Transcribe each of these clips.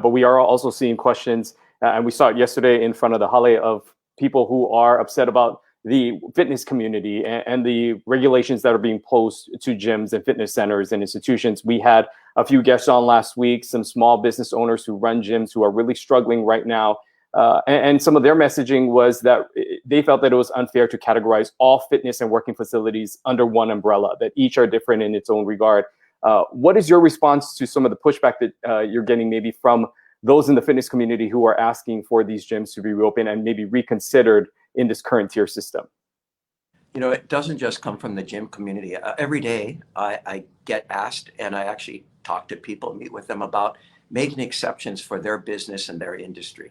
but we are also seeing questions, and we saw it yesterday in front of the Hale, of people who are upset about the fitness community and the regulations that are being posed to gyms and fitness centers and institutions. We had a few guests on last week, some small business owners who run gyms who are really struggling right now. And some of their messaging was that they felt that it was unfair to categorize all fitness and working facilities under one umbrella, that each are different in its own regard. What is your response to some of the pushback that you're getting maybe from those in the fitness community who are asking for these gyms to be reopened and maybe reconsidered in this current tier system? You know, it doesn't just come from the gym community. Every day I get asked, and I actually talk to people, meet with them about making exceptions for their business and their industry.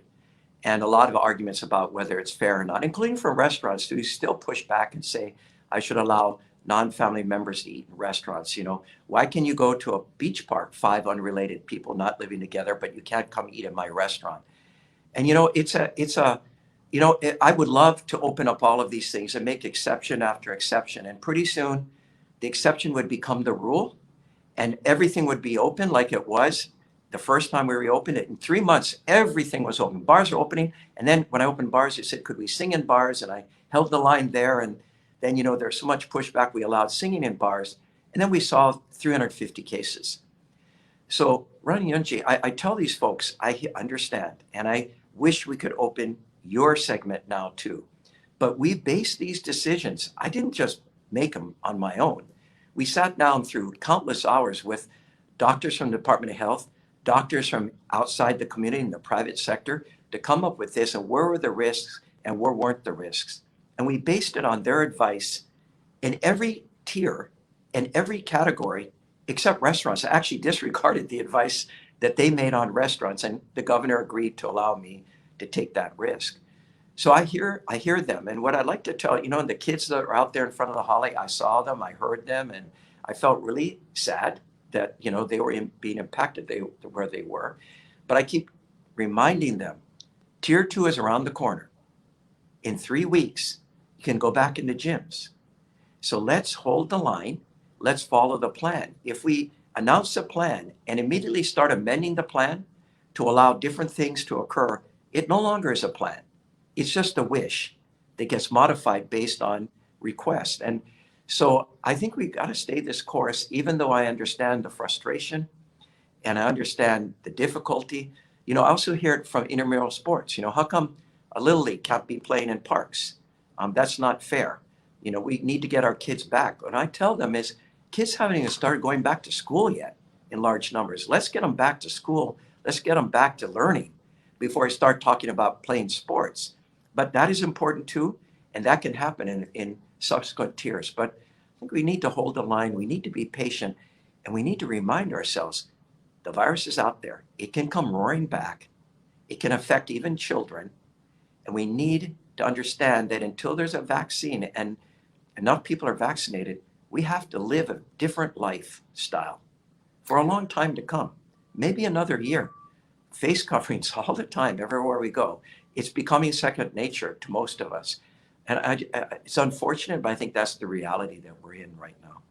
And a lot of arguments about whether it's fair or not, including from restaurants who still push back and say, I should allow non-family members to eat in restaurants. You know, why can you go to a beach park, 5 unrelated people not living together, but you can't come eat at my restaurant? And you know, I would love to open up all of these things and make exception after exception. And pretty soon the exception would become the rule and everything would be open like it was the first time we reopened it. In 3 months, everything was open. Bars are opening. And then when I opened bars, they said, could we sing in bars? And I held the line there. And then, you know, there's so much pushback, we allowed singing in bars. And then we saw 350 cases. So, Ronnie Yunji, I tell these folks, I understand. And I wish we could open your segment now too. But we based these decisions. I didn't just make them on my own. We sat down through countless hours with doctors from the Department of Health, doctors from outside the community and the private sector to come up with this and where were the risks and where weren't the risks. And we based it on their advice in every tier and every category except restaurants. I actually disregarded the advice that they made on restaurants, and the governor agreed to allow me to take that risk. So I hear them. And what I'd like to tell, you know, the kids that are out there in front of the Hale, I saw them, I heard them, and I felt really sad that, you know, they were being impacted where they were. But I keep reminding them, tier 2 is around the corner. In 3 weeks, you can go back into gyms. So let's hold the line. Let's follow the plan. If we announce a plan and immediately start amending the plan to allow different things to occur, it no longer is a plan. It's just a wish that gets modified based on request. And so I think we've got to stay this course, even though I understand the frustration and I understand the difficulty. You know, I also hear it from intramural sports. You know, how come a little league can't be playing in parks? That's not fair. You know, we need to get our kids back. What I tell them is kids haven't even started going back to school yet in large numbers. Let's get them back to school. Let's get them back to learning before I start talking about playing sports. But that is important too, and that can happen in subsequent tiers. But I think we need to hold the line, we need to be patient, and we need to remind ourselves the virus is out there. It can come roaring back. It can affect even children. And we need to understand that until there's a vaccine and enough people are vaccinated, we have to live a different lifestyle for a long time to come, maybe another year. Face coverings all the time, everywhere we go. It's becoming second nature to most of us. And it's unfortunate, but I think that's the reality that we're in right now.